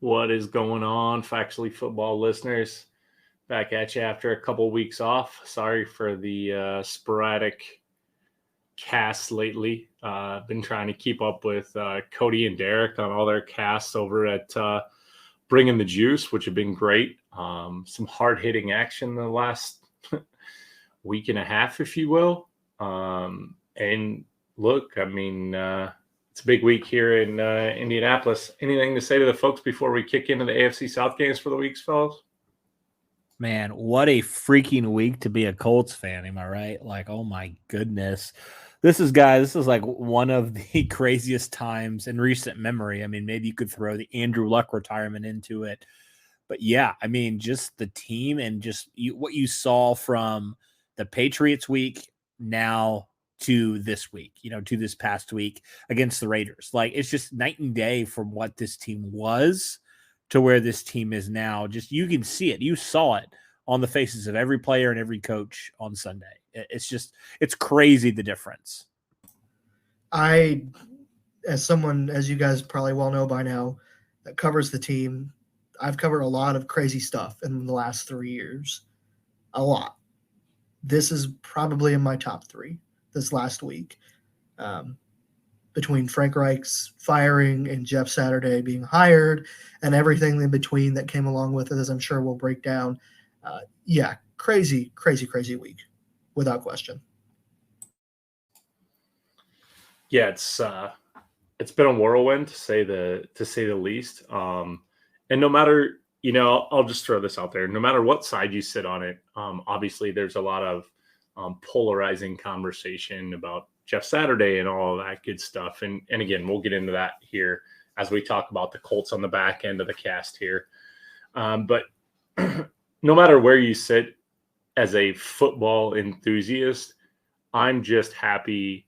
What is going on, Factually Football listeners? Back at you after a couple weeks off. Sorry for the sporadic casts lately. Been trying to keep up with Cody and Derek on all their casts over at Bringing the Juice, which have been great. Some hard-hitting action in the last week and a half, if you will. And look, I mean, it's a big week here in Indianapolis. Anything to say to the folks before we kick into the AFC South games for the weeks, fellas? Man, what a freaking week to be a Colts fan. Am I right? Like, oh my goodness. This is like one of the craziest times in recent memory. I mean, maybe you could throw the Andrew Luck retirement into it. But yeah, I mean, just the team and just what you saw from the Patriots week now to this week, to this past week against the Raiders. Like, it's just night and day from what this team was to where this team is now. Just, you can see it. You saw it on the faces of every player and every coach on Sunday. It's crazy, the difference. As you guys probably well know by now, that covers the team, I've covered a lot of crazy stuff in the last 3 years. A lot. This is probably in my top 3 this last week. Between Frank Reich's firing and Jeff Saturday being hired and everything in between that came along with it, as I'm sure we'll break down. Crazy week, without question. Yeah, it's been a whirlwind to say the least. And no matter, I'll just throw this out there. No matter what side you sit on it, obviously there's a lot of polarizing conversation about Jeff Saturday and all of that good stuff. And again, we'll get into that here as we talk about the Colts on the back end of the cast here. But no matter where you sit as a football enthusiast, I'm just happy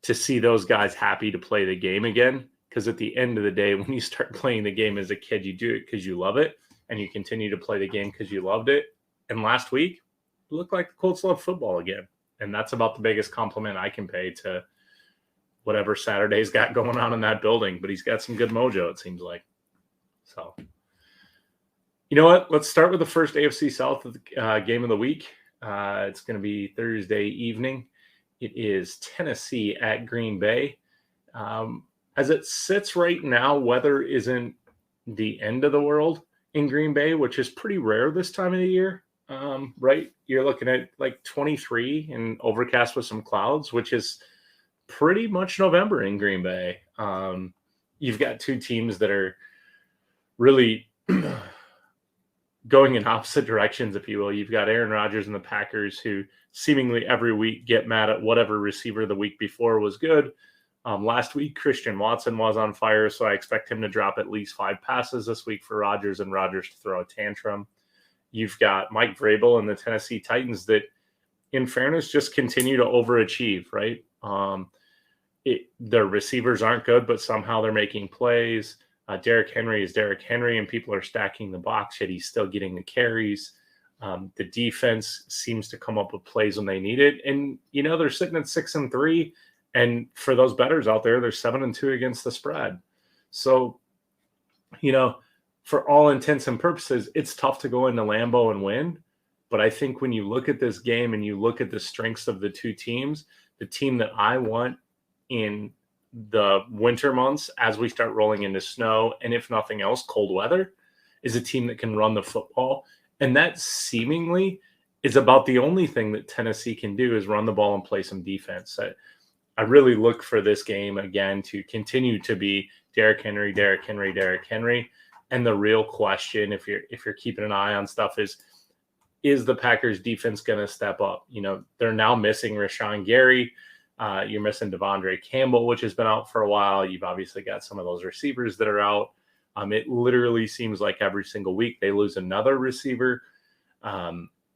to see those guys happy to play the game again. Because at the end of the day, when you start playing the game as a kid, you do it because you love it, and you continue to play the game because you loved it. And last week, it looked like the Colts love football again. And that's about the biggest compliment I can pay to whatever Saturday's got going on in that building. But he's got some good mojo, it seems like. So, you know what? Let's start with the first AFC South game of the week. It's going to be Thursday evening. It is Tennessee at Green Bay. As it sits right now, weather isn't the end of the world in Green Bay, which is pretty rare this time of the year, right? You're looking at like 23 and overcast with some clouds, which is pretty much November in Green Bay. You've got two teams that are really going in opposite directions, if you will. You've got Aaron Rodgers and the Packers, who seemingly every week get mad at whatever receiver the week before was good. Last week, Christian Watson was on fire, so I expect him to drop at least 5 passes this week for Rodgers and Rodgers to throw a tantrum. You've got Mike Vrabel and the Tennessee Titans that, in fairness, just continue to overachieve, right? Their receivers aren't good, but somehow they're making plays. Derrick Henry is Derrick Henry, and people are stacking the box, yet he's still getting the carries. The defense seems to come up with plays when they need it. And, they're sitting at 6-3. And for those bettors out there, they're 7-2 against the spread. So, for all intents and purposes, it's tough to go into Lambeau and win. But I think when you look at this game and you look at the strengths of the two teams, the team that I want in the winter months as we start rolling into snow, and if nothing else, cold weather, is a team that can run the football. And that seemingly is about the only thing that Tennessee can do, is run the ball and play some defense. I really look for this game again to continue to be Derrick Henry, Derrick Henry, Derrick Henry. And the real question, if you're keeping an eye on stuff, is the Packers defense going to step up? They're now missing Rashawn Gary. You're missing Devondre Campbell, which has been out for a while. You've obviously got some of those receivers that are out. It literally seems like every single week they lose another receiver.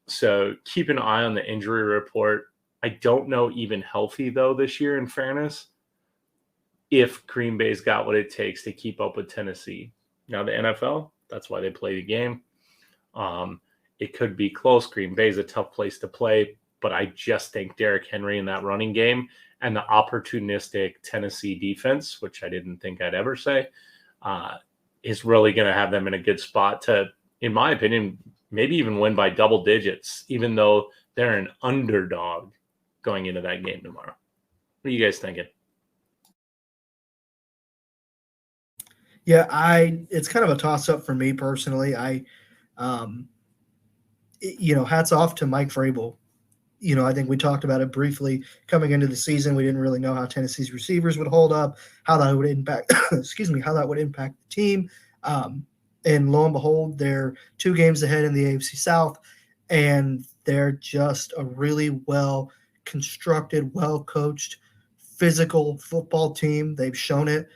So keep an eye on the injury report. I don't know, even healthy though this year, in fairness, if Green Bay's got what it takes to keep up with Tennessee. Now the NFL, that's why they play the game. It could be close. Green Bay's a tough place to play, but I just think Derrick Henry in that running game and the opportunistic Tennessee defense, which I didn't think I'd ever say, is really going to have them in a good spot to, in my opinion, maybe even win by double digits, even though they're an underdog going into that game tomorrow. What are you guys thinking? Yeah, it's kind of a toss up for me personally. Hats off to Mike Vrabel. I think we talked about it briefly coming into the season. We didn't really know how Tennessee's receivers would hold up, how that would impact, how that would impact the team. And lo and behold, they're 2 games ahead in the AFC South, and they're just a really well constructed, well coached, physical football team. They've shown it.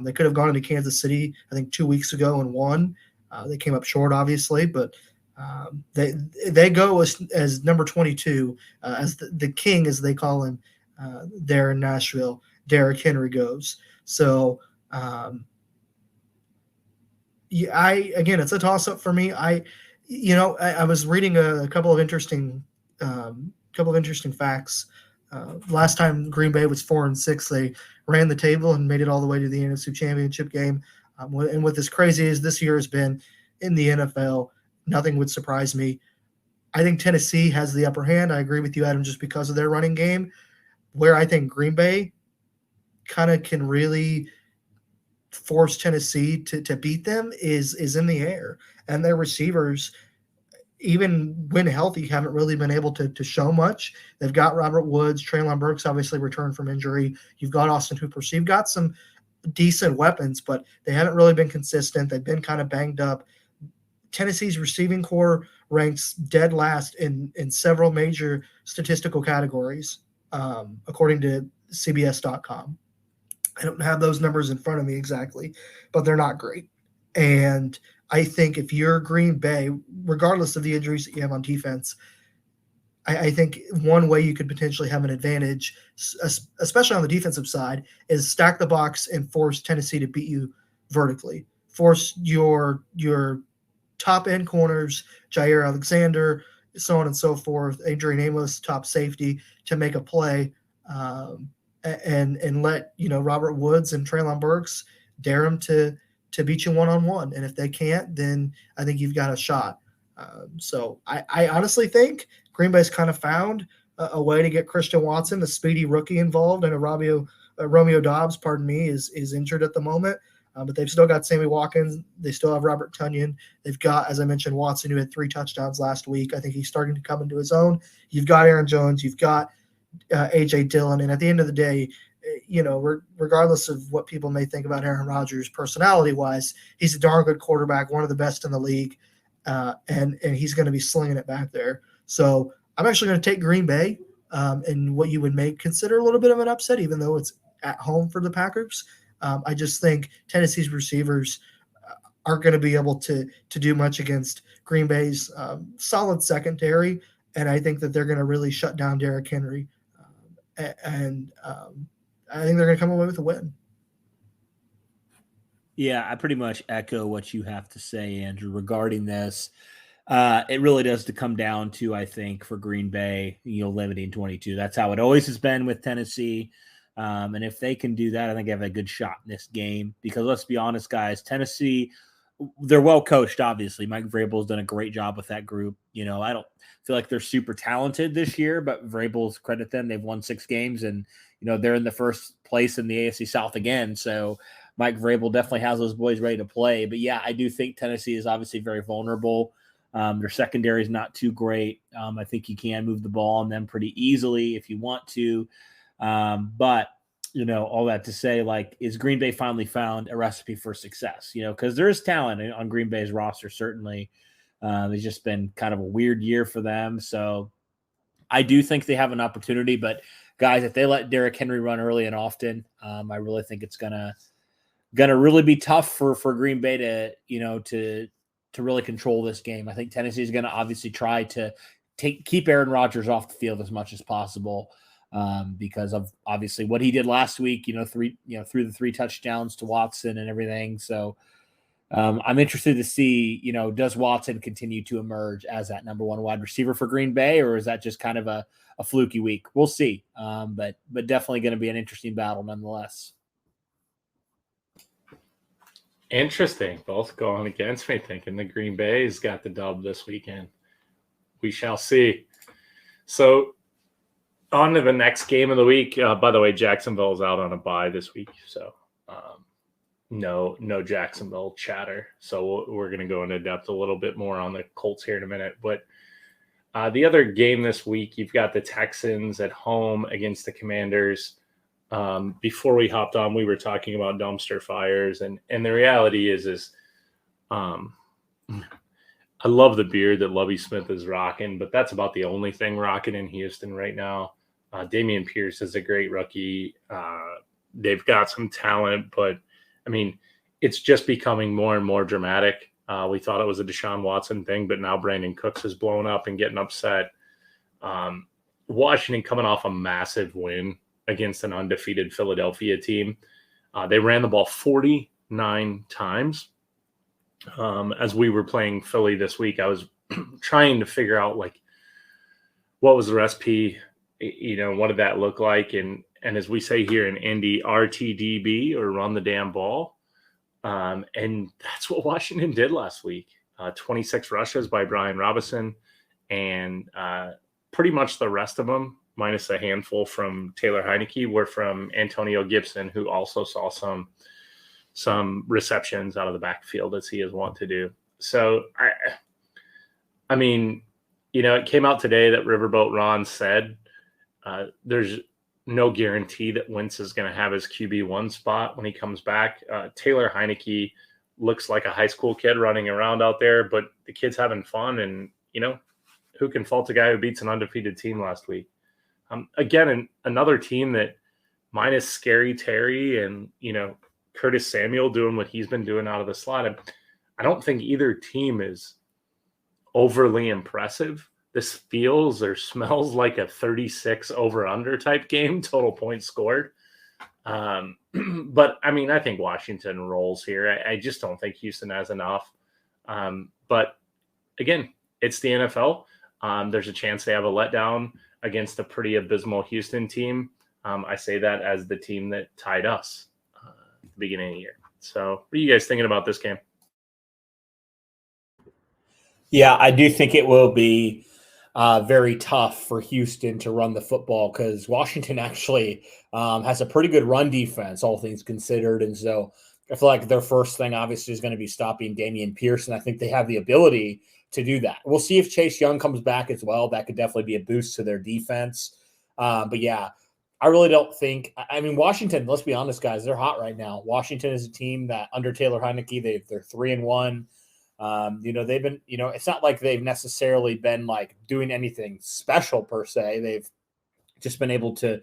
They could have gone into Kansas City, I think, 2 weeks ago and won. They came up short, obviously, but they go as number 22, as the king, as they call him, there in Nashville. Derrick Henry goes. So, again, it's a toss up for me. I was reading a couple of interesting facts. Last time Green Bay was 4-6, they ran the table and made it all the way to the NFC Championship game. And with as crazy as this year has been in the NFL, nothing would surprise me. I think Tennessee has the upper hand. I agree with you, Adam, just because of their running game. Where I think Green Bay kind of can really force Tennessee to beat them is in the air. And their receivers, even when healthy, haven't really been able to show much. They've got Robert Woods, Treylon Burks obviously returned from injury. You've got Austin Hooper. So you've got some decent weapons, but they haven't really been consistent. They've been kind of banged up. Tennessee's receiving core ranks dead last in several major statistical categories, according to CBS.com. I don't have those numbers in front of me exactly, but they're not great. And I think if you're Green Bay, regardless of the injuries that you have on defense, I think one way you could potentially have an advantage, especially on the defensive side, is stack the box and force Tennessee to beat you vertically. Force your top end corners, Jair Alexander, so on and so forth, Adrian Amos, top safety, to make a play, and let Robert Woods and Treylon Burks dare them to beat you one-on-one. And if they can't, then I think you've got a shot. So I honestly think Green Bay's kind of found a way to get Christian Watson, the speedy rookie, involved, and Romeo Dobbs, is injured at the moment. But they've still got Sammy Watkins. They still have Robert Tonyan. They've got, as I mentioned, Watson, who had 3 touchdowns last week. I think he's starting to come into his own. You've got Aaron Jones. You've got A.J. Dillon. And at the end of the day, regardless of what people may think about Aaron Rodgers personality-wise, he's a darn good quarterback, one of the best in the league, and he's going to be slinging it back there. So I'm actually going to take Green Bay and what you would consider a little bit of an upset, even though it's at home for the Packers. I just think Tennessee's receivers aren't going to be able to do much against Green Bay's solid secondary, and I think that they're going to really shut down Derrick Henry, and I think they're going to come away with a win. Yeah, I pretty much echo what you have to say, Andrew, regarding this. It really does to come down to, I think, for Green Bay, limiting 22. That's how it always has been with Tennessee. And if they can do that, I think they have a good shot in this game, because let's be honest, guys, Tennessee, they're well coached, obviously. Mike Vrabel's done a great job with that group. I don't feel like they're super talented this year, but Vrabel's, credit them. They've won 6 games, and, they're in the first place in the AFC South again. So Mike Vrabel definitely has those boys ready to play. But yeah, I do think Tennessee is obviously very vulnerable. Their secondary is not too great. I think you can move the ball on them pretty easily if you want to. But all that to say, is Green Bay finally found a recipe for success? Because there is talent on Green Bay's roster, certainly. It's just been kind of a weird year for them. So I do think they have an opportunity. But guys, if they let Derrick Henry run early and often, I really think it's gonna really be tough for Green Bay to really control this game. I think Tennessee is going to obviously try to keep Aaron Rodgers off the field as much as possible, because of obviously what he did last week. Threw the 3 touchdowns to Watson and everything. So I'm interested to see, does Watson continue to emerge as that number 1 wide receiver for Green Bay, or is that just kind of a fluky week? We'll see. But definitely going to be an interesting battle nonetheless. Interesting. Both going against me, thinking the Green Bay's got the dub this weekend. We shall see. So on to the next game of the week. By the way, Jacksonville's out on a bye this week, so no Jacksonville chatter. So we're going to go into depth a little bit more on the Colts here in a minute. But the other game this week, you've got the Texans at home against the Commanders. Before we hopped on, we were talking about dumpster fires, and the reality is I love the beard that Lovie Smith is rocking, but that's about the only thing rocking in Houston right now. Dameon Pierce is a great rookie. They've got some talent, but I mean, it's just becoming more and more dramatic. We thought it was a Deshaun Watson thing, but now Brandon Cooks is blowing up and getting upset. Washington coming off a massive win against an undefeated Philadelphia team. They ran the ball 49 times. As we were playing Philly this week, I was trying to figure out like what was the recipe, what did that look like? And as we say here in Indy, RTDB, or run the damn ball. And that's what Washington did last week. 26 rushes by Brian Robinson, and pretty much the rest of them, minus a handful from Taylor Heineke, were from Antonio Gibson, who also saw some receptions out of the backfield, as he is wont to do. So, I mean, it came out today that Riverboat Ron said there's no guarantee that Wentz is going to have his QB1 spot when he comes back. Taylor Heineke looks like a high school kid running around out there, but the kid's having fun. And, who can fault a guy who beats an undefeated team last week? Again, another team that minus Scary Terry and, Curtis Samuel doing what he's been doing out of the slot. I don't think either team is overly impressive. This feels or smells like a 36 over-under type game, total points scored. But, I mean, I think Washington rolls here. I just don't think Houston has enough. But, again, it's the NFL. There's a chance they have a letdown against a pretty abysmal Houston team. I say that as the team that tied us at the beginning of the year. So what are you guys thinking about this game? Yeah, I do think it will be very tough for Houston to run the football, because Washington actually has a pretty good run defense, all things considered. And so I feel like their first thing obviously is going to be stopping Dameon Pierce, and I think they have the ability to do that. We'll see if Chase Young comes back as well. That could definitely be a boost to their defense. But yeah, I really don't think – I mean, Washington, let's be honest, guys, they're hot right now. Washington is a team that under Taylor Heineke, they're 3-1. They've been, it's not like they've necessarily been like doing anything special per se. They've just been able to,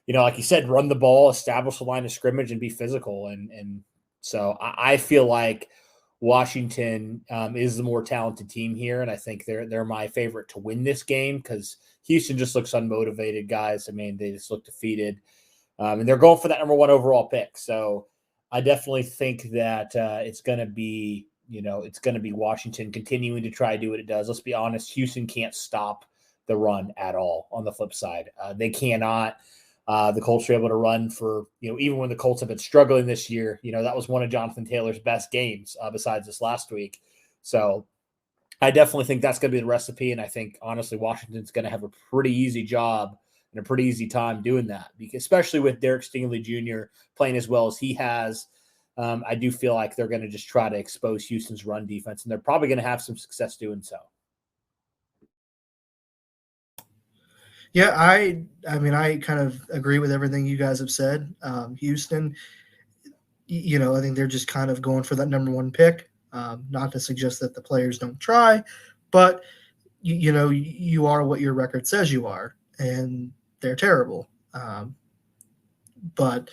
like you said, run the ball, establish a line of scrimmage, and be physical. And so I feel like Washington is the more talented team here, and I think they're my favorite to win this game, because Houston just looks unmotivated, guys. I mean, they just look defeated, and they're going for that number 1 overall pick. So I definitely think that it's going to be, it's going to be Washington continuing to try to do what it does. Let's be honest, Houston can't stop the run at all. On the flip side, they cannot. The Colts are able to run for, even when the Colts have been struggling this year, that was one of Jonathan Taylor's best games besides this last week. So I definitely think that's going to be the recipe. And I think, honestly, Washington's going to have a pretty easy job and a pretty easy time doing that, because especially with Derek Stingley Jr. playing as well as he has. I do feel like they're going to just try to expose Houston's run defense, and they're probably going to have some success doing so. Yeah, I mean, I kind of agree with everything you guys have said. Houston, I think they're just kind of going for that number 1 pick. Not to suggest that the players don't try, but you are what your record says you are, and they're terrible. But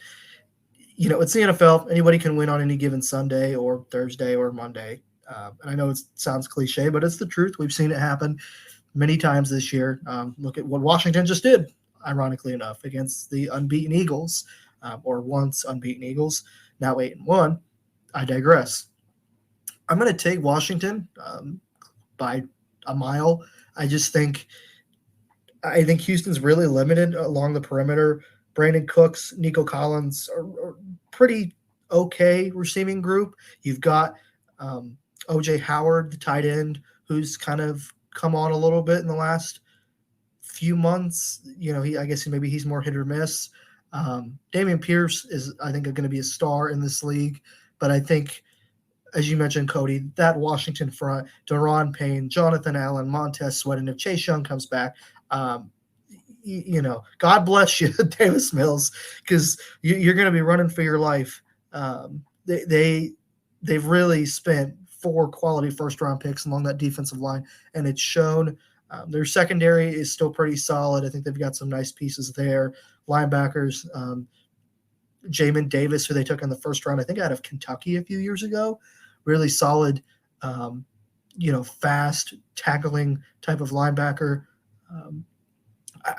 it's the NFL. Anybody can win on any given Sunday or Thursday or Monday. And I know it sounds cliche, but it's the truth. We've seen it happen many times this year. Look at what Washington just did, ironically enough, against the unbeaten Eagles, or once unbeaten Eagles, now 8-1. I digress. I'm going to take Washington by a mile. I think Houston's really limited along the perimeter. Brandon Cooks, Nico Collins are pretty okay receiving group. You've got OJ Howard, the tight end, who's kind of come on a little bit in the last few months. I guess maybe he's more hit or miss. Dameon Pierce is, I think, going to be a star in this league, but I think, as you mentioned, Cody, that Washington front, Daron Payne, Jonathan Allen, Montez Sweat, and if Chase Young comes back, God bless you, Davis Mills, because you're going to be running for your life. They've really spent 4 quality first-round picks along that defensive line, and it's shown. Their secondary is still pretty solid. I think they've got some nice pieces there. Linebackers, Jamin Davis, who they took in the first round, I think out of Kentucky a few years ago, really solid, fast tackling type of linebacker.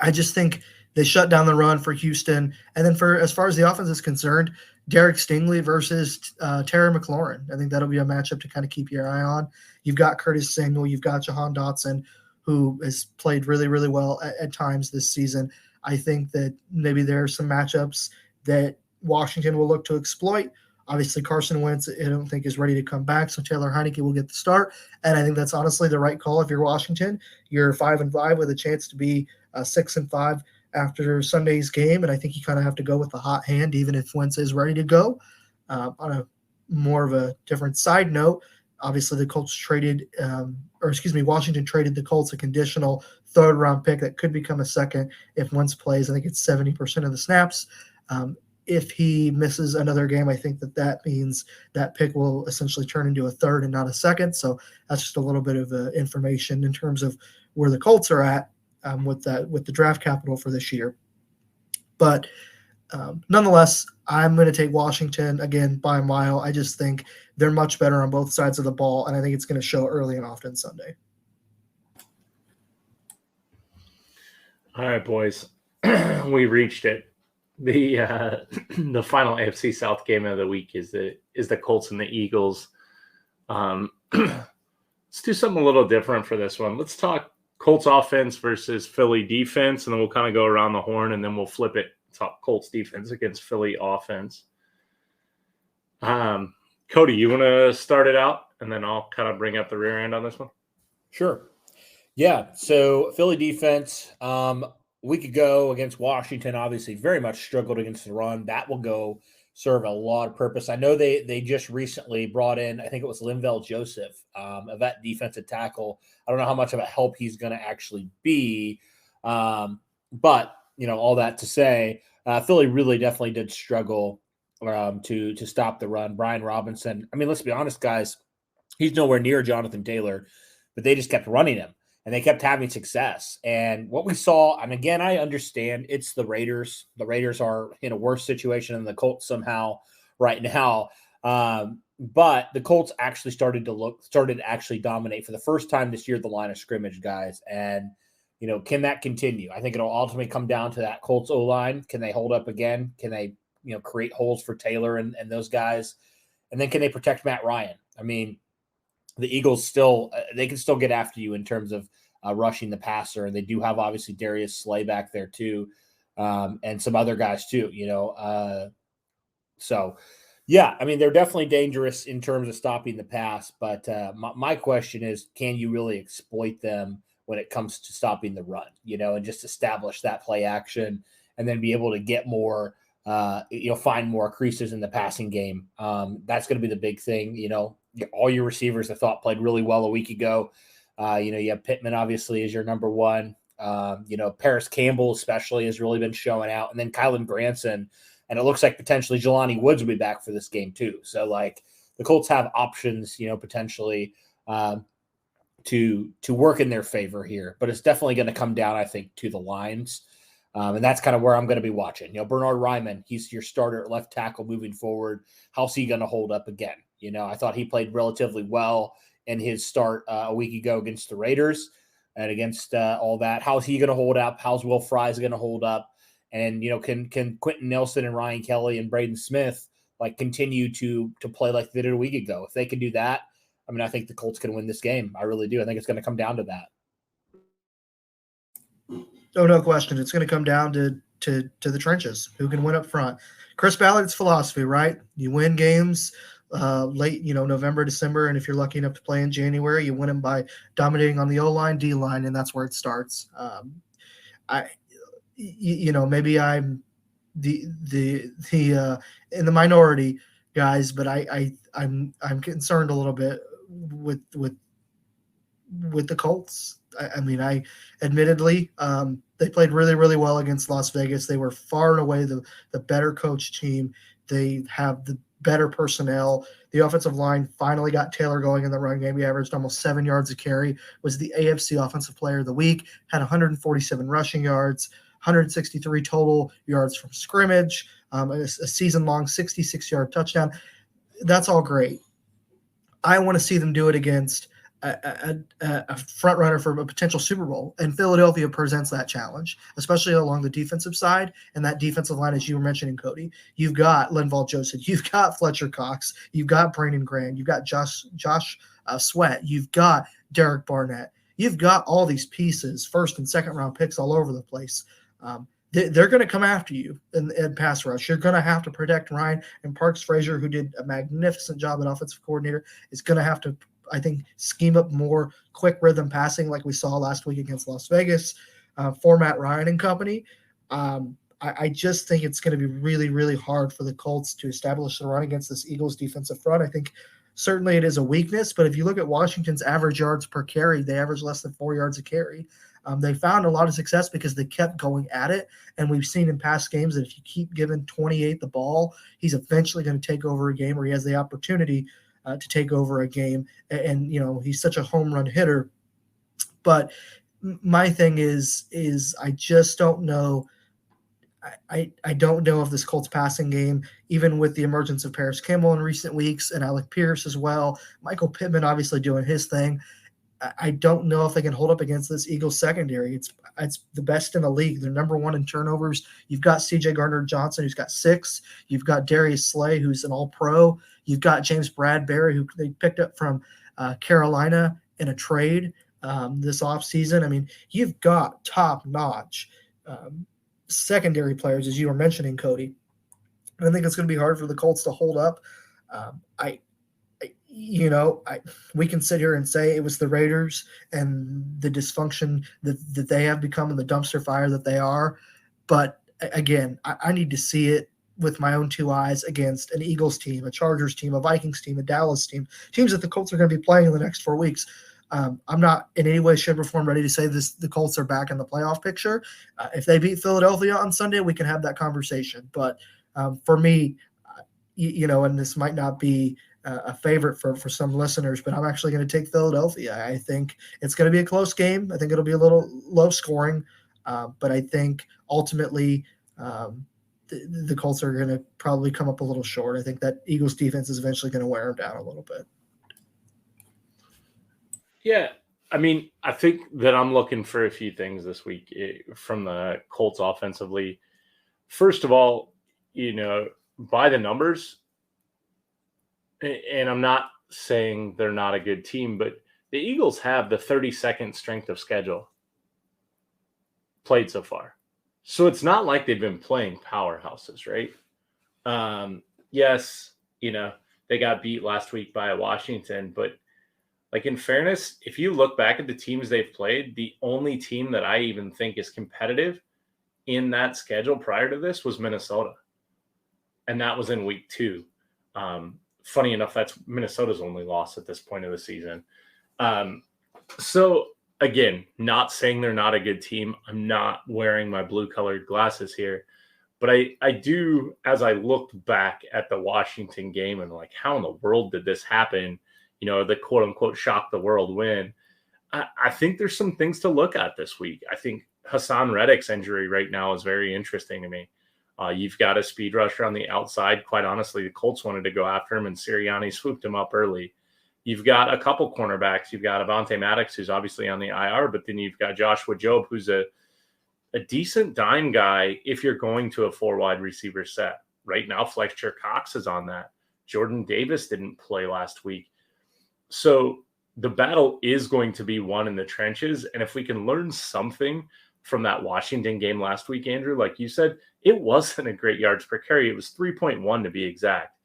I just think they shut down the run for Houston. And then as far as the offense is concerned, Derek Stingley versus Terry McLaurin. I think that'll be a matchup to kind of keep your eye on. You've got Curtis Samuel. You've got Jahan Dotson, who has played really, really well at times this season. I think that maybe there are some matchups that Washington will look to exploit. Obviously, Carson Wentz, I don't think, is ready to come back, so Taylor Heineke will get the start. And I think that's honestly the right call if you're Washington. You're 5-5 with a chance to be 6-5 after Sunday's game, and I think you kind of have to go with the hot hand, even if Wentz is ready to go. On a more of a different side note, obviously the Colts Washington traded the Colts a conditional 3rd-round pick that could become a second if Wentz plays. I think it's 70% of the snaps. If he misses another game, I think that means that pick will essentially turn into a 3rd and not a 2nd. So that's just a little bit of information in terms of where the Colts are at with the draft capital for this year. But nonetheless, I'm going to take Washington again by a mile. I just think they're much better on both sides of the ball, and I think it's going to show early and often Sunday. All right, boys, we reached it. The final AFC South game of the week is the Colts and the Eagles. Let's do something a little different for this one. Let's talk Colts offense versus Philly defense, and then we'll kind of go around the horn, and then we'll flip it. Talk Colts defense against Philly offense. Cody, you want to start it out, and then I'll kind of bring up the rear end on this one? Sure. Yeah, so Philly defense, a week ago against Washington, obviously very much struggled against the run. That will go serve a lot of purpose. I know they just recently brought in, I think it was Linval Joseph, a vet defensive tackle. I don't know how much of a help he's going to actually be. But, all that to say, Philly really definitely did struggle to stop the run. Brian Robinson, I mean, let's be honest, guys, he's nowhere near Jonathan Taylor, but they just kept running him. And they kept having success. And what we saw, and again, I understand it's the Raiders. The Raiders are in a worse situation than the Colts somehow right now. But the Colts actually started to actually dominate for the first time this year, the line of scrimmage, guys. And, can that continue? I think it'll ultimately come down to that Colts O-line. Can they hold up again? Can they, create holes for Taylor and those guys? And then can they protect Matt Ryan? I mean, the Eagles they can still get after you in terms of rushing the passer. And they do have obviously Darius Slay back there too. And some other guys too, so yeah, I mean, they're definitely dangerous in terms of stopping the pass, but my question is, can you really exploit them when it comes to stopping the run, and just establish that play action and then be able to get more, find more creases in the passing game. That's going to be the big thing, all your receivers I thought played really well a week ago. You have Pittman obviously is your number one. Paris Campbell especially has really been showing out, and then Kylan Granson, and it looks like potentially Jelani Woods will be back for this game too. So like the Colts have options, potentially to work in their favor here, but it's definitely going to come down, I think, to the lines. And that's kind of where I'm going to be watching. Bernard Ryman, he's your starter at left tackle moving forward. How's he going to hold up again? I thought he played relatively well in his start a week ago against the Raiders and against all that. How's he going to hold up? How's Will Fries going to hold up? And, can Quentin Nelson and Ryan Kelly and Braden Smith continue to play like they did a week ago? If they can do that, I mean, I think the Colts can win this game. I really do. I think it's going to come down to that. Oh, no question. It's going to come down to to the trenches, who can win up front. Chris Ballard's philosophy, right? You win games late, November, December, and if you're lucky enough to play in January, you win them by dominating on the O-line, D-line, and that's where it starts. Maybe I'm the in the minority, guys, but I'm concerned a little bit with the Colts. I admittedly, they played really, really well against Las Vegas. They were far and away the better coach team. They have the better personnel. The offensive line finally got Taylor going in the run game. He averaged almost 7 yards a carry, was the AFC Offensive Player of the Week, had 147 rushing yards, 163 total yards from scrimmage, a season-long 66-yard touchdown. That's all great. I want to see them do it against a front runner for a potential Super Bowl, and Philadelphia presents that challenge, especially along the defensive side. And that defensive line, as you were mentioning, Cody, you've got Linval Joseph, you've got Fletcher Cox, you've got Brandon Graham, you've got Josh Sweat, you've got Derek Barnett, you've got all these pieces, first and second round picks all over the place. They're going to come after you in pass rush. You're going to have to protect Ryan, and Parks Frazier, who did a magnificent job at offensive coordinator, is going to have to, I think, scheme up more quick rhythm passing like we saw last week against Las Vegas, for Matt Ryan and company. I just think it's going to be really, really hard for the Colts to establish the run against this Eagles defensive front. I think certainly it is a weakness, but if you look at Washington's average yards per carry, they average less than 4 yards a carry. They found a lot of success because they kept going at it, and we've seen in past games that if you keep giving 28 the ball, he's eventually going to take over a game, or he has the opportunity to take over a game. And he's such a home run hitter. But my thing is I just don't know. I don't know if this Colts passing game, even with the emergence of Paris Campbell in recent weeks and Alec Pierce as well, Michael Pittman obviously doing his thing, I don't know if they can hold up against this Eagles secondary. It's the best in the league. They're number one in turnovers. You've got C.J. Gardner-Johnson, who's got 6. You've got Darius Slay, who's an all-pro. You've got James Bradbury, who they picked up from Carolina in a trade this offseason. You've got top-notch secondary players, as you were mentioning, Cody. And I think it's going to be hard for the Colts to hold up. We can sit here and say it was the Raiders and the dysfunction that they have become and the dumpster fire that they are. But again, I need to see it with my own 2 eyes against an Eagles team, a Chargers team, a Vikings team, a Dallas team, teams that the Colts are going to be playing in the next 4 weeks. I'm not in any way, shape, or form ready to say the Colts are back in the playoff picture. If they beat Philadelphia on Sunday, we can have that conversation. But for me, and this might not be a favorite for some listeners, but I'm actually going to take Philadelphia. I think it's going to be a close game. I think it'll be a little low scoring, but I think ultimately the Colts are going to probably come up a little short. I think that Eagles defense is eventually going to wear them down a little bit. Yeah, I think that I'm looking for a few things this week from the Colts offensively. First of all, by the numbers, and I'm not saying they're not a good team, but the Eagles have the 32nd strength of schedule played so far. So it's not like they've been playing powerhouses, right? Yes, they got beat last week by Washington, but in fairness, if you look back at the teams they've played, the only team that I even think is competitive in that schedule prior to this was Minnesota. And that was in week 2. Funny enough, that's Minnesota's only loss at this point of the season. So again, not saying they're not a good team. I'm not wearing my blue-colored glasses here. But I do, as I looked back at the Washington game and how in the world did this happen? The quote-unquote shock the world win. I think there's some things to look at this week. I think Hassan Reddick's injury right now is very interesting to me. You've got a speed rusher on the outside. Quite honestly, the Colts wanted to go after him, and Sirianni swooped him up early. You've got a couple cornerbacks. You've got Avonte Maddox, who's obviously on the IR, but then you've got Joshua Jobe, who's a decent dime guy if you're going to a 4 wide receiver set. Right now, Fletcher Cox is on that. Jordan Davis didn't play last week. So the battle is going to be won in the trenches. And if we can learn something from that Washington game last week, Andrew. Like you said, it wasn't a great yards per carry. It was 3.1 to be exact.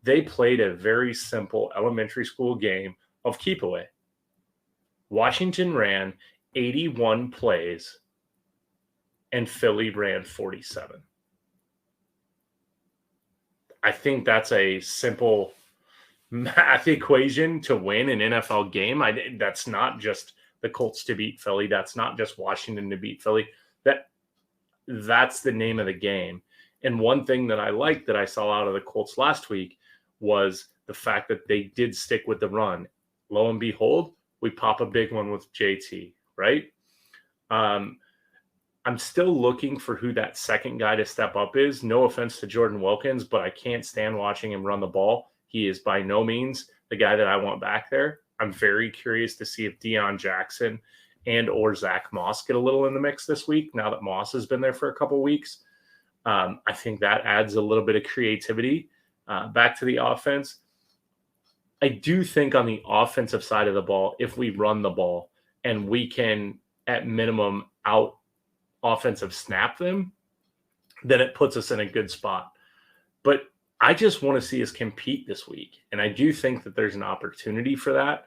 They played a very simple elementary school game of keep away. Washington ran 81 plays and Philly ran 47. I think that's a simple math equation to win an NFL game. That's not just the Colts to beat Philly. That's not just Washington to beat Philly. That's the name of the game. And one thing that I liked that I saw out of the Colts last week was the fact that they did stick with the run. Lo and behold, we pop a big one with JT, right? I'm still looking for who that second guy to step up is. No offense to Jordan Wilkins, but I can't stand watching him run the ball. He is by no means the guy that I want back there. I'm very curious to see if Deion Jackson and or Zach Moss get a little in the mix this week now that Moss has been there for a couple of weeks. I think that adds a little bit of creativity back to the offense. I do think on the offensive side of the ball, if we run the ball and we can, at minimum, out offensive snap them, then it puts us in a good spot. But I just want to see us compete this week. And I do think that there's an opportunity for that.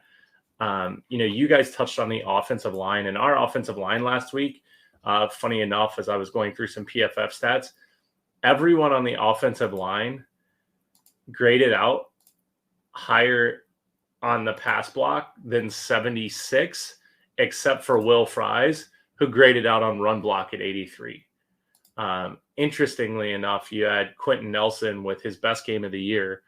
You guys touched on the offensive line, and our offensive line last week, funny enough, as I was going through some PFF stats, everyone on the offensive line graded out higher on the pass block than 76, except for Will Fries, who graded out on run block at 83. Interestingly enough, you had Quentin Nelson with his best game of the year,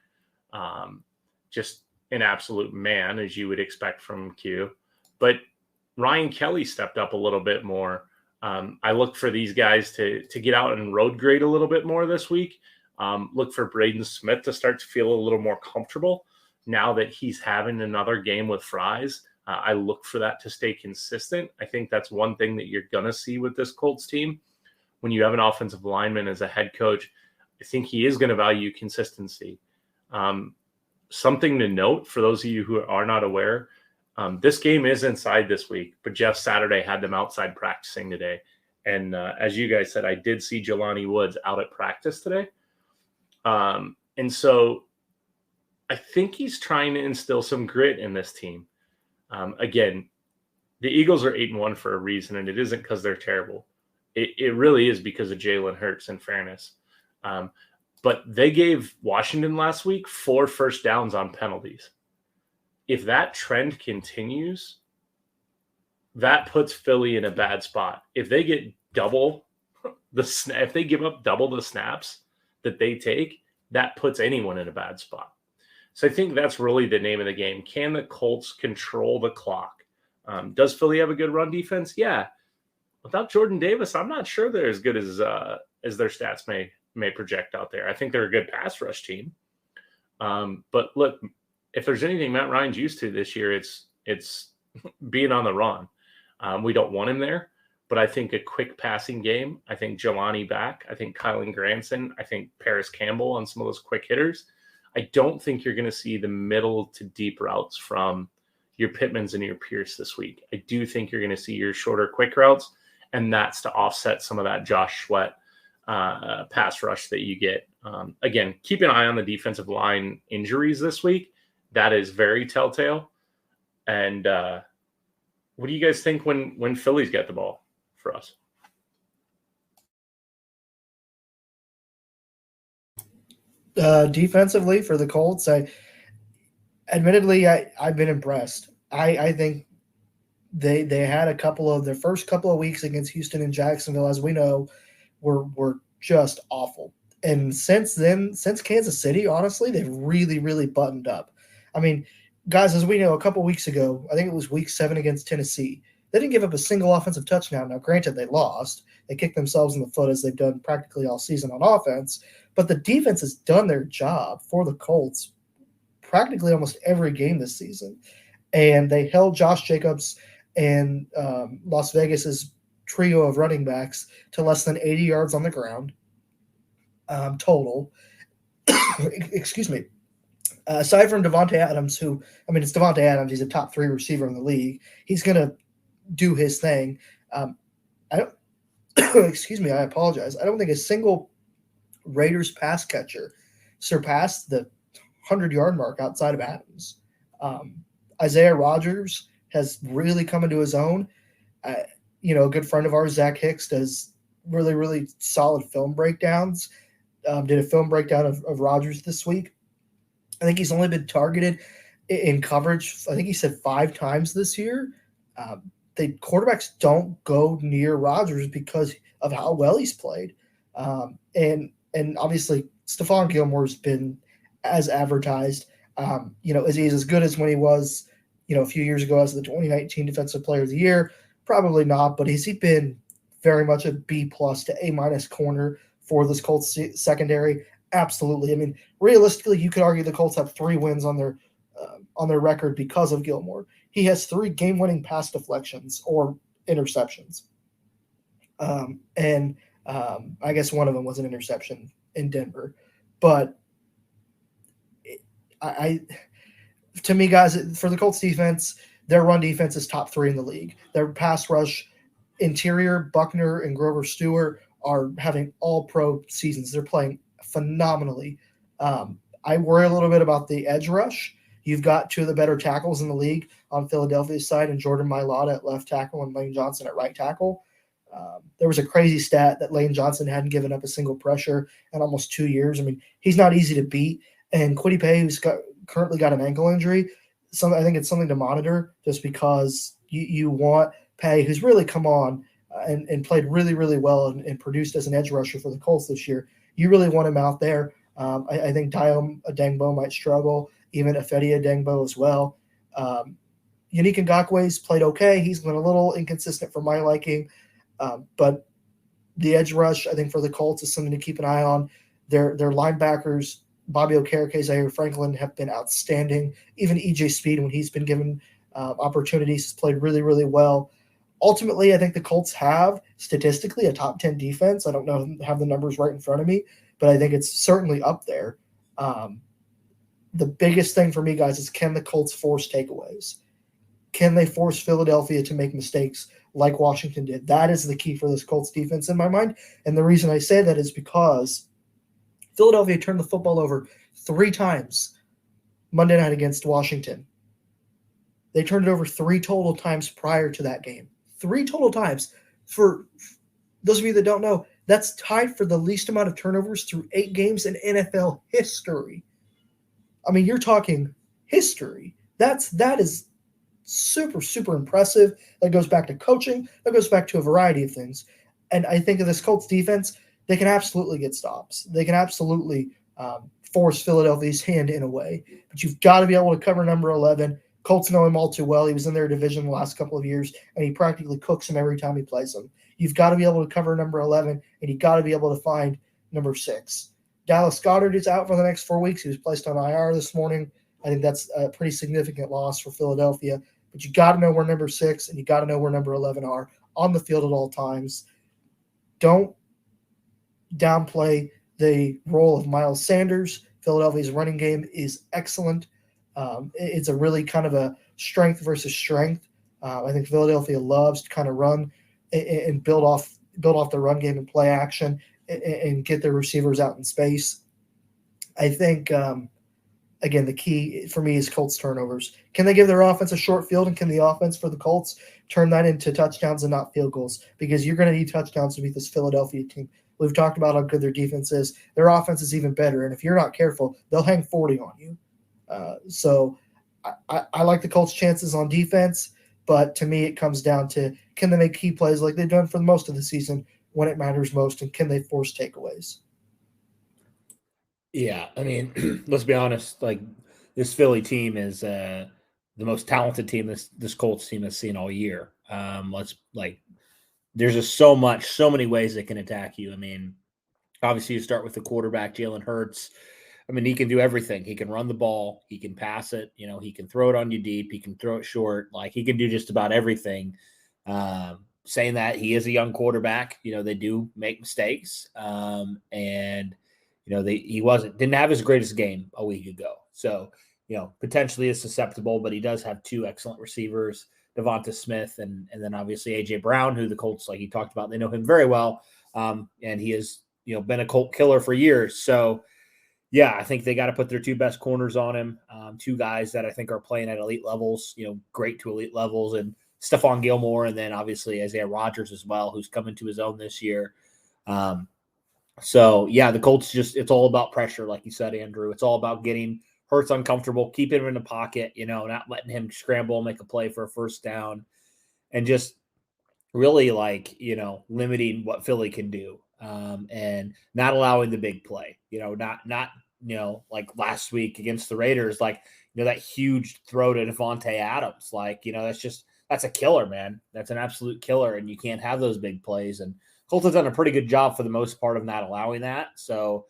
just an absolute man, as you would expect from Q. But Ryan Kelly stepped up a little bit more. I look for these guys to get out and road grade a little bit more this week. Look for Braden Smith to start to feel a little more comfortable now that he's having another game with Fries. I look for that to stay consistent. I think that's one thing that you're going to see with this Colts team. When you have an offensive lineman as a head coach, I think he is going to value consistency. Something to note for those of you who are not aware, this game is inside this week, but Jeff Saturday had them outside practicing today. And as you guys said, I did see Jelani Woods out at practice today. And so I think he's trying to instill some grit in this team. Again, the Eagles are 8-1 for a reason, and it isn't because they're terrible. It really is because of Jalen Hurts, in fairness. But they gave Washington last week 4 first downs on penalties. If that trend continues, that puts Philly in a bad spot. If they get if they give up double the snaps that they take, that puts anyone in a bad spot. So I think that's really the name of the game. Can the Colts control the clock? Does Philly have a good run defense? Yeah. Without Jordan Davis, I'm not sure they're as good as their stats may project out there. I think they're a good pass rush team. But look, if there's anything Matt Ryan's used to this year, it's being on the run. We don't want him there, but I think a quick passing game. I think Jelani back. I think Kylan Granson. I think Paris Campbell on some of those quick hitters. I don't think you're going to see the middle to deep routes from your Pittmans and your Pierce this week. I do think you're going to see your shorter quick routes, and that's to offset some of that Josh Sweat pass rush that you get. Again, keep an eye on the defensive line injuries this week. That is very telltale. And what do you guys think when Philly's got the ball for us? Defensively for the Colts, I've been impressed. I think they had their first couple of weeks against Houston and Jacksonville, as we know, were just awful. And since then, since Kansas City, honestly, they've really, really buttoned up. I mean, guys, as we know, a couple of weeks ago, I think it was week 7 against Tennessee, they didn't give up a single offensive touchdown. Now, granted, they lost. They kicked themselves in the foot as they've done practically all season on offense. But the defense has done their job for the Colts practically almost every game this season. And they held Josh Jacobs and Las Vegas's trio of running backs to less than 80 yards on the ground total. Excuse me. Aside from Devontae Adams, it's Devontae Adams. He's a top 3 receiver in the league. He's going to do his thing. excuse me, I apologize. I don't think a single Raiders pass catcher surpassed the 100-yard mark outside of Adams. Isaiah Rodgers has really come into his own. A good friend of ours, Zach Hicks, does really, really solid film breakdowns. Did a film breakdown of Rodgers this week. I think he's only been targeted in coverage, I think he said 5 times this year. The quarterbacks don't go near Rodgers because of how well he's played. And obviously, Stephon Gilmore's been as advertised. Is he as good as when he was, a few years ago as the 2019 Defensive Player of the Year? Probably not, but has he been very much a B+ to A- corner for this Colts secondary? Absolutely. I mean, realistically, you could argue the Colts have 3 wins on their record because of Gilmore. He has 3 game-winning pass deflections or interceptions. I guess one of them was an interception in Denver. But to me, guys, for the Colts defense, their run defense is top 3 in the league. Their pass rush interior, Buckner and Grover Stewart, are having all-pro seasons. They're playing phenomenally. I worry a little bit about the edge rush. You've got 2 of the better tackles in the league on Philadelphia's side, and Jordan Mailata at left tackle and Lane Johnson at right tackle. There was a crazy stat that Lane Johnson hadn't given up a single pressure in almost 2 years. I mean, he's not easy to beat. And Kwity Paye, who's currently got an ankle injury, I think it's something to monitor just because you want Paye, who's really come on and played really, really well and produced as an edge rusher for the Colts this year. You really want him out there. I think Diom Adengbo might struggle, even Ifedi Adengbo as well. Yannick Ngakwe's played okay. He's been a little inconsistent for my liking. But the edge rush, I think, for the Colts is something to keep an eye on. Their linebackers, Bobby Okereke, Zaire Franklin, have been outstanding. Even E.J. Speed, when he's been given opportunities, has played really, really well. Ultimately, I think the Colts have, statistically, a top 10 defense. I don't have the numbers right in front of me, but I think it's certainly up there. The biggest thing for me, guys, is can the Colts force takeaways? Can they force Philadelphia to make mistakes like Washington did? That is the key for this Colts defense in my mind. And the reason I say that is because Philadelphia turned the football over 3 times Monday night against Washington. They turned it over 3 total times prior to that game. 3 total times. For those of you that don't know, that's tied for the least amount of turnovers through 8 games in NFL history. I mean, you're talking history. That is super, super impressive. That goes back to coaching. That goes back to a variety of things. And I think of this Colts defense, they can absolutely get stops. They can absolutely force Philadelphia's hand in a way. But you've got to be able to cover number 11. Colts know him all too well. He was in their division the last couple of years, and he practically cooks them every time he plays them. You've got to be able to cover number 11, and you've got to be able to find number 6. Dallas Goedert is out for the next 4 weeks. He was placed on IR this morning. I think that's a pretty significant loss for Philadelphia. But you got to know where number 6 and you got to know where number 11 are on the field at all times. Don't downplay the role of Miles Sanders. Philadelphia's running game is excellent. It's a really kind of a strength versus strength. I think Philadelphia loves to kind of run and build off the run game and play action and get their receivers out in space. I think, again, the key for me is Colts turnovers. Can they give their offense a short field, and can the offense for the Colts turn that into touchdowns and not field goals? Because you're going to need touchdowns to beat this Philadelphia team. We've talked about how good their defense is. Their offense is even better, and if you're not careful, they'll hang 40 on you. So I like the Colts' chances on defense, but to me it comes down to can they make key plays like they've done for most of the season when it matters most, and can they force takeaways? Yeah, I mean, let's be honest. Like, this Philly team is the most talented team this Colts team has seen all year. There's just so many ways they can attack you. I mean, obviously you start with the quarterback, Jalen Hurts. I mean, he can do everything. He can run the ball. He can pass it. He can throw it on you deep. He can throw it short. Like, he can do just about everything. Saying that, he is a young quarterback. They do make mistakes. And he didn't have his greatest game a week ago. So, potentially is susceptible, but he does have 2 excellent receivers. Devonta Smith, and then obviously AJ Brown, who the Colts, like you talked about, they know him very well, and he has been a Colt killer for years. So yeah, I think they got to put their two best corners on him. Two guys that I think are playing at elite levels, great to elite levels, and Stephon Gilmore, and then obviously Isaiah Rodgers as well, who's coming to his own this year. So yeah, the Colts it's all about pressure, like you said, Andrew. It's all about getting Hurts uncomfortable, keeping him in the pocket, not letting him scramble, make a play for a first down, and just really limiting what Philly can do, and not allowing the big play. Not like last week against the Raiders, that huge throw to Devontae Adams. That's a killer, man. That's an absolute killer, and you can't have those big plays. And Colts have done a pretty good job for the most part of not allowing that. So,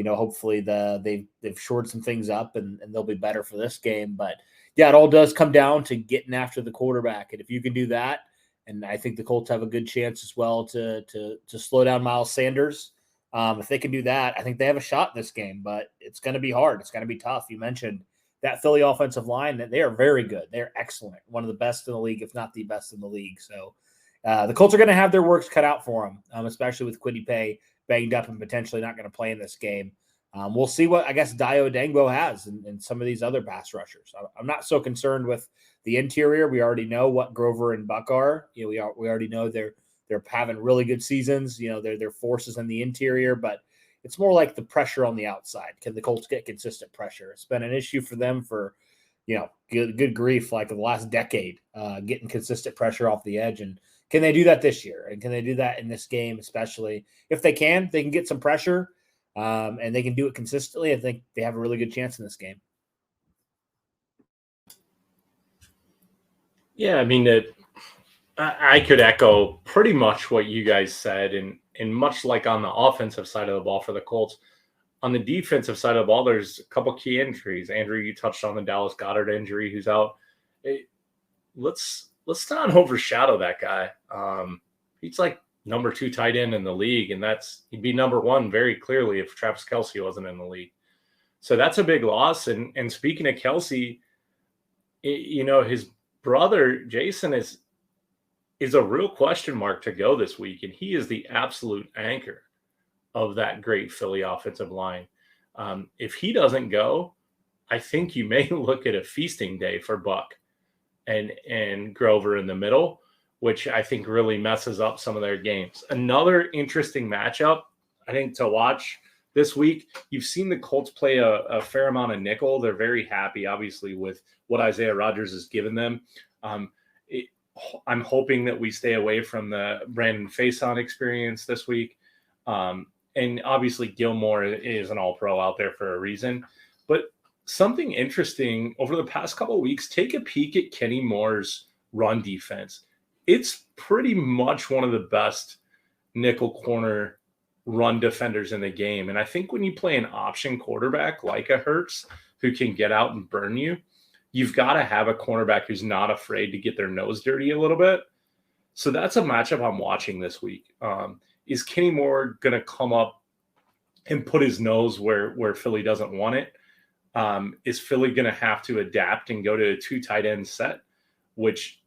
hopefully they've shored some things up and they'll be better for this game. But yeah, it all does come down to getting after the quarterback. And if you can do that, and I think the Colts have a good chance as well to slow down Miles Sanders. If they can do that, I think they have a shot in this game, but it's going to be hard. It's going to be tough. You mentioned that Philly offensive line, that they are very good. They're excellent. One of the best in the league, if not the best in the league. So the Colts are going to have their works cut out for them, especially with Kwity Paye banged up and potentially not going to play in this game. We'll see what, I guess, Dio Dangbo has and some of these other pass rushers. I'm not so concerned with the interior. We already know what Grover and Buck are. We already know they're having really good seasons. They're forces in the interior, but it's more like the pressure on the outside. Can the Colts get consistent pressure? It's been an issue for them for, good grief, like the last decade, getting consistent pressure off the edge. And can they do that this year? And can they do that in this game, especially if they can get some pressure, and they can do it consistently? I think they have a really good chance in this game. Yeah, I mean, I could echo pretty much what you guys said, and much like on the offensive side of the ball for the Colts, on the defensive side of the ball, there's a couple key injuries. Andrew, you touched on the Dallas Goedert injury, who's out. Let's not overshadow that guy. He's like number 2 tight end in the league, and he'd be number 1 very clearly if Travis Kelce wasn't in the league. So that's a big loss. And speaking of Kelce, his brother Jason is a real question mark to go this week, and he is the absolute anchor of that great Philly offensive line. If he doesn't go, I think you may look at a feasting day for Buck and Grover in the middle, which I think really messes up some of their games. Another interesting matchup, I think, to watch this week. You've seen the Colts play a fair amount of nickel. They're very happy, obviously, with what Isaiah Rodgers has given them. I'm hoping that we stay away from the Brandon Faison experience this week. And obviously Gilmore is an all-pro out there for a reason. But something interesting over the past couple of weeks, take a peek at Kenny Moore's run defense. It's pretty much one of the best nickel corner run defenders in the game. And I think when you play an option quarterback like a Hurts who can get out and burn you, you've got to have a cornerback who's not afraid to get their nose dirty a little bit. So that's a matchup I'm watching this week. Is Kenny Moore going to come up and put his nose where Philly doesn't want it? Is Philly going to have to adapt and go to a 2 tight end set, which,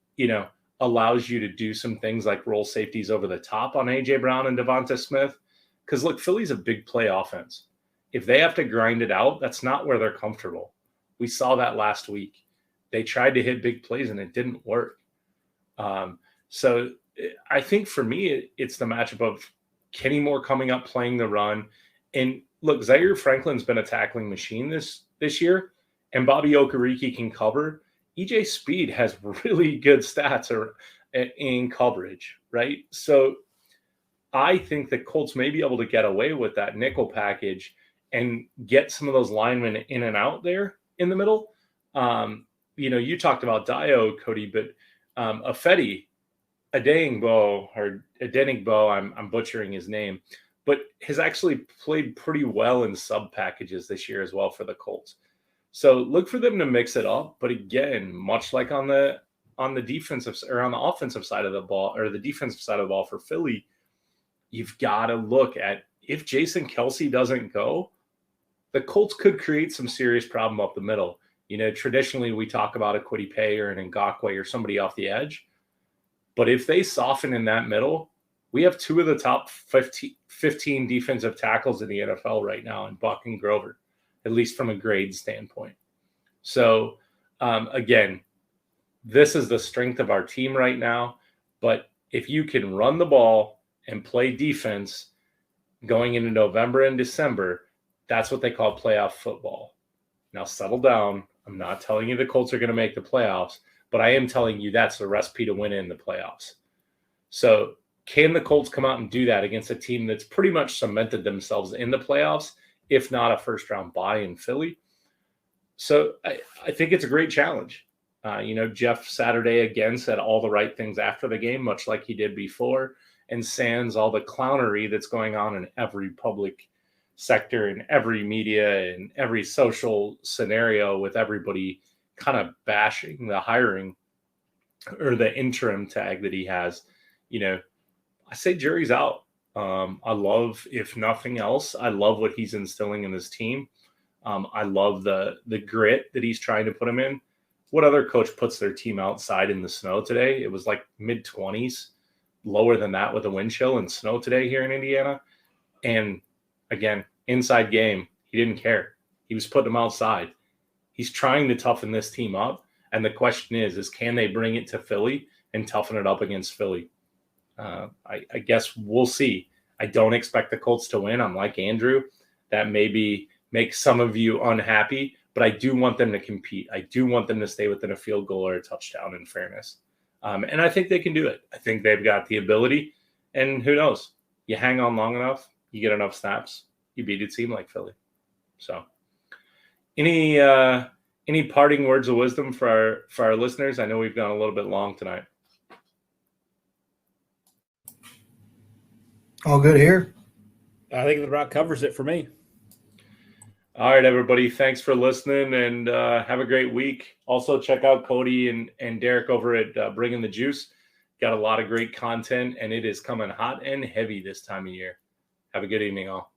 allows you to do some things like roll safeties over the top on AJ Brown and Devonta Smith? Because look, Philly's a big play offense. If they have to grind it out, that's not where they're comfortable. We saw that last week. They tried to hit big plays and it didn't work. So I think for me, it's the matchup of Kenny Moore coming up, playing the run. And look, Zaire Franklin's been a tackling machine this year, and Bobby Okereke can cover. EJ Speed has really good stats in coverage, right? So I think the Colts may be able to get away with that nickel package and get some of those linemen in and out there in the middle. You talked about Dio, Cody, but Adeyingbo, I'm butchering his name, but has actually played pretty well in sub packages this year as well for the Colts. So look for them to mix it up. But again, much like on the defensive or on the offensive side of the ball or the defensive side of the ball for Philly, you've got to look at if Jason Kelce doesn't go, the Colts could create some serious problem up the middle. Traditionally we talk about a Kwity Paye or an Ngakoue or somebody off the edge. But if they soften in that middle, we have two of the top 15 defensive tackles in the NFL right now in Buck and Grover, at least from a grade standpoint. So, again, this is the strength of our team right now. But if you can run the ball and play defense going into November and December, that's what they call playoff football. Now, settle down. I'm not telling you the Colts are going to make the playoffs, but I am telling you that's the recipe to win in the playoffs. So can the Colts come out and do that against a team that's pretty much cemented themselves in the playoffs, if not a first-round bye in Philly? So I think it's a great challenge. Jeff Saturday again said all the right things after the game, much like he did before, and sans all the clownery that's going on in every public sector and every media and every social scenario with everybody kind of bashing the hiring or the interim tag that he has. I say jury's out. I love, if nothing else, I love what he's instilling in his team. I love the grit that he's trying to put him in. What other coach puts their team outside in the snow today? It was like mid-20s, lower than that with a wind chill and snow today here in Indiana. And again, inside game, he didn't care. He was putting them outside. He's trying to toughen this team up. And the question is can they bring it to Philly and toughen it up against Philly? I guess we'll see. I don't expect the Colts to win. I'm like Andrew. That maybe makes some of you unhappy, but I do want them to compete. I do want them to stay within a field goal or a touchdown, in fairness. And I think they can do it. I think they've got the ability. And who knows? You hang on long enough, you get enough snaps, you beat a team like Philly. So any parting words of wisdom for our listeners? I know we've gone a little bit long tonight. All good here. I think it about covers it for me. All right, everybody. Thanks for listening, and have a great week. Also, check out Cody and Derek over at Bringing the Juice. Got a lot of great content, and it is coming hot and heavy this time of year. Have a good evening, all.